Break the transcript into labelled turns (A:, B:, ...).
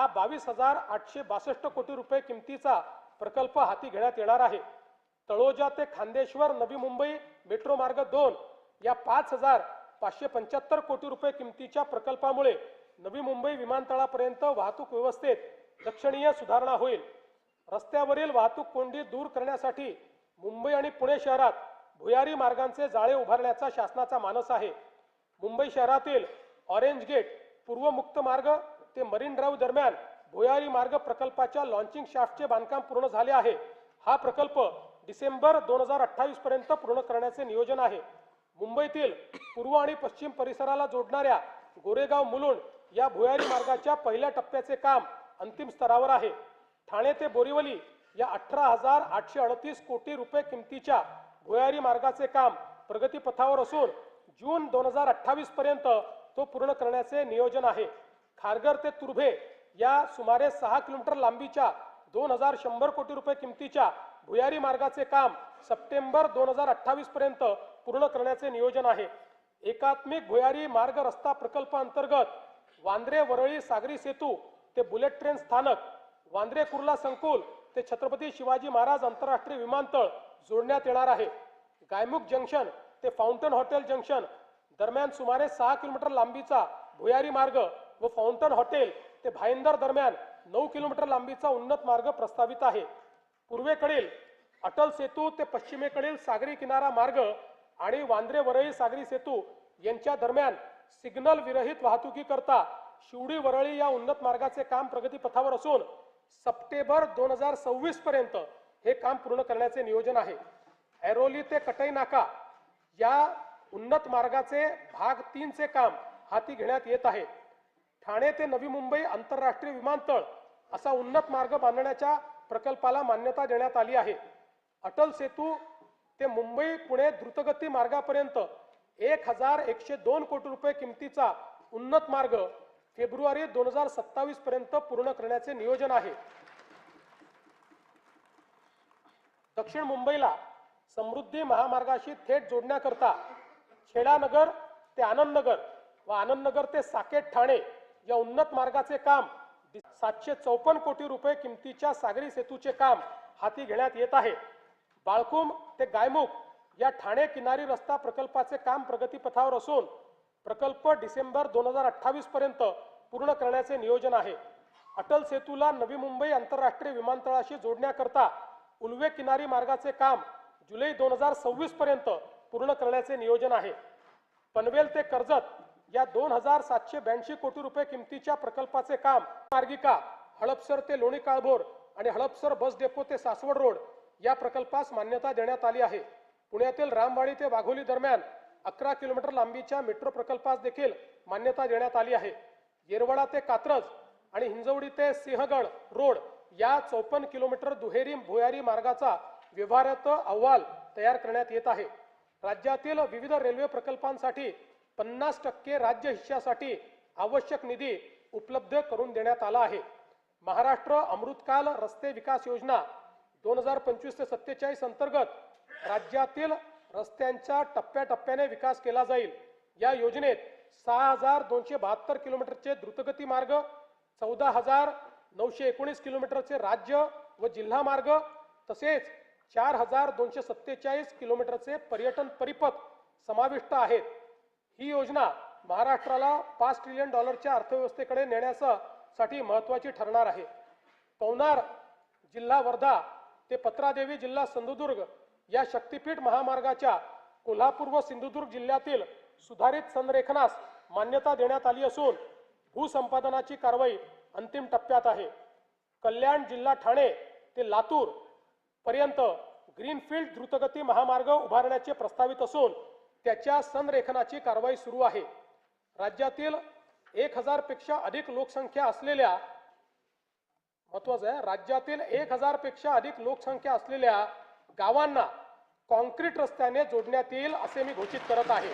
A: हा 22,862 कोटी रुपये किमतीचा प्रकल्प हाती घेण्यात येणार आहे। तळोजा ते खांदेश्वर नवी मुंबई मेट्रो मार्ग 2 या 5,575 कोटी रुपये किमतीच्या प्रकल्पामुळे नवी मुंबई विमानतळापर्यंत वाहतूक व्यवस्थेत लक्षणीय सुधारणा होईल। रस्त्यावरील वाहतूक कोंडी दूर करण्यासाठी मुंबई आणि पुणे शहरात भुयारी मार्गांचे जाळे उभारण्याचा शासनाचा मानस आहे। मुंबई शहरातील ऑरेंज गेट पूर्व मुक्त मार्ग ते मरीन ड्राइव्ह दरम्यान भुयारी मार्ग प्रकल्पाच्या लॉन्चिंग शाफ्टचे बांधकाम पूर्ण झाले आहे। हा प्रकल्प डिसेंबर 2028 पर्यंत पूर्ण करण्याचे नियोजन आहे। मुंबईतील पूर्व आणि पश्चिम परिसराला जोडणाऱ्या गोरेगाव मुलुंड या भुयारी मार्गाच्या पहिल्या टप्प्याचे काम अंतिम स्तरावर आहे। ठाणे ते बोरिवली या 18,838 कोटी रुपये किमतीच्या भुयारी मार्गाचे काम प्रगतीपथावर असून जून 2028 पर्यंत तो पूर्ण करण्याचे नियोजन आहे। खारघर ते तुर्भे या सुमारे 6 किलोमीटर लांबीच्या 2,100 कोटी रुपये किमतीच्या भुयारी मार्गाचे काम सप्टेंबर 2028 पर्यंत पूर्ण करण्याचे नियोजन आहे। एकात्मिक भुयारी मार्ग रस्ता प्रकल्प अंतर्गत वांद्रे वरळी सागरी सेतू ते बुलेट ट्रेन स्थानक, वांद्रे कुर्ला संकुल ते छत्रपती शिवाजी महाराज आंतरराष्ट्रीय विमानतळ जोडण्यात येणार आहे। गायमुख जंक्शन ते फाउंटन हॉटेल जंक्शन दरम्यान सुमारे 6 किलोमीटर लांबीचा भुयारी मार्ग व फाउंटन हॉटेल ते भाईंदर दरम्यान 9 किलोमीटर लांबीचा उन्नत मार्ग प्रस्तावित आहे। पूर्वेकडील अटल सेतू ते पश्चिमेकडील सागरी किनारा मार्ग आणि वांद्रे वरळी सागरी सेतू यांच्या दरम्यान सिग्नल विरहित वाहतुकीकरता शिवडी वरळी या उन्नत मार्गाचे काम प्रगतीपथावर असून सप्टेंबर 2026 पर्यंत हे काम पूर्ण करण्याचे नियोजन आहे। ऐरोली ते कटई नाका या उन्नत मार्गाचे भाग 3 चे काम हाती घेण्यात येत आहे। ठाणे ते नवी मुंबई आंतरराष्ट्रीय विमानतळ असा उन्नत मार्ग बांधण्याच्या प्रकल्पाला मान्यता देण्यात आली आहे। अटल सेतू ते मुंबई पुणे द्रुतगती मार्गापर्यंत 1,102 कोटी रुपये किमतीचा उन्नत मार्ग फेब्रुवारी 2027 पर्यंत पूर्ण करण्याचे नियोजन आहे। दक्षिण मुंबईला समृद्धी महामार्गाशी थेट जोडण्याकरता खेडानगर ते आनंदनगर व आनंदनगर ते साकेत ठाणे या उन्नत मार्गाचे काम 754 कोटी रुपये किमतीच्या सागरी सेतूचे काम हाती घेण्यात येत आहे। बाळकुम ते गायमुख या ठाणे किनारी रस्ता प्रकल्पाचे काम प्रगतीपथावर असून प्रकल्प डिसेंबर 2028 पर्यंत पूर्ण करण्याचे नियोजन आहे। अटल सेतूला नवी मुंबई आंतरराष्ट्रीय विमानतळाशी जोडण्याकरता उल्वे किनारी मार्गाचे काम जुलै 2026 पर्यंत पूर्ण करण्याचे नियोजन आहे। पनवेल ते कर्जत या 2,782 कोटी रुपये किमतीच्या प्रकल्पाचे काम मार्गिका हडपसर ते लोणी काळभोर आणि हडपसर बस डेपो ते सासवड रोड या प्रकल्पास मान्यता देण्यात आली आहे। पुण्यातील रामवाडी ते वाघोली दरम्यान 11 किलोमीटर लांबीच्या मेट्रो प्रकल्पास देखील मान्यता देण्यात आली आहे। येरवडा ते कात्रज आणि हिंजवडी ते सिंहगड रोड या 54 किलोमीटर दुहेरी भुयारी मार्गाचा व्यवहार्यत अहवाल तयार करण्यात येत आहे। राज्यातील विविध रेल्वे प्रकल्पांसाठी 50% राज्य हिश्श्यासाठी आवश्यक निधी उपलब्ध करून देण्यात आला आहे। महाराष्ट्र अमृतकाल रस्ते विकास योजना 2025 ते 47 अंतर्गत राज्यातील रस्त्यांचा टप्प्याटप्प्याने विकास केला जाईल। या योजनेत 6,272 किलोमीटरचे द्रुतगती मार्ग, 14,919 किलोमीटरचे राज्य व जिल्हा मार्ग तसेच 4,247 किलोमीटरचे पर्यटन परिपथ समाविष्ट आहेत। ही योजना महाराष्ट्राला $5 ट्रिलियन अर्थव्यवस्थेकडे नेण्यासाठी महत्त्वाची ठरणार आहे। पवनार जिल्हा वर्धा ते पत्रादेवी जिल्हा सिंधुदुर्ग या शक्तीपीठ महामार्गाच्या कोल्हापूर व सिंधुदुर्ग जिल्ह्यातील सुधारित संरेखनास मान्यता देण्यात आली असून भूसंपादनाची कारवाई अंतिम टप्प्यात आहे। कल्याण जिल्हा ठाणे ते लातूर पर्यंत ग्रीनफील्ड द्रुतगती महामार्ग उभारण्याचे प्रस्तावित असून त्याच्या संरेखनाची कारवाई सुरू आहे। राज्यातील 1,000 पेक्षा अधिक लोकसंख्या असलेल्या राज्यातील 1,000 पेक्षा अधिक लोकसंख्या असलेल्या गावांना कॉन्क्रीट रस्त्याने जोडण्यात येईल असे मी घोषित करत आहे।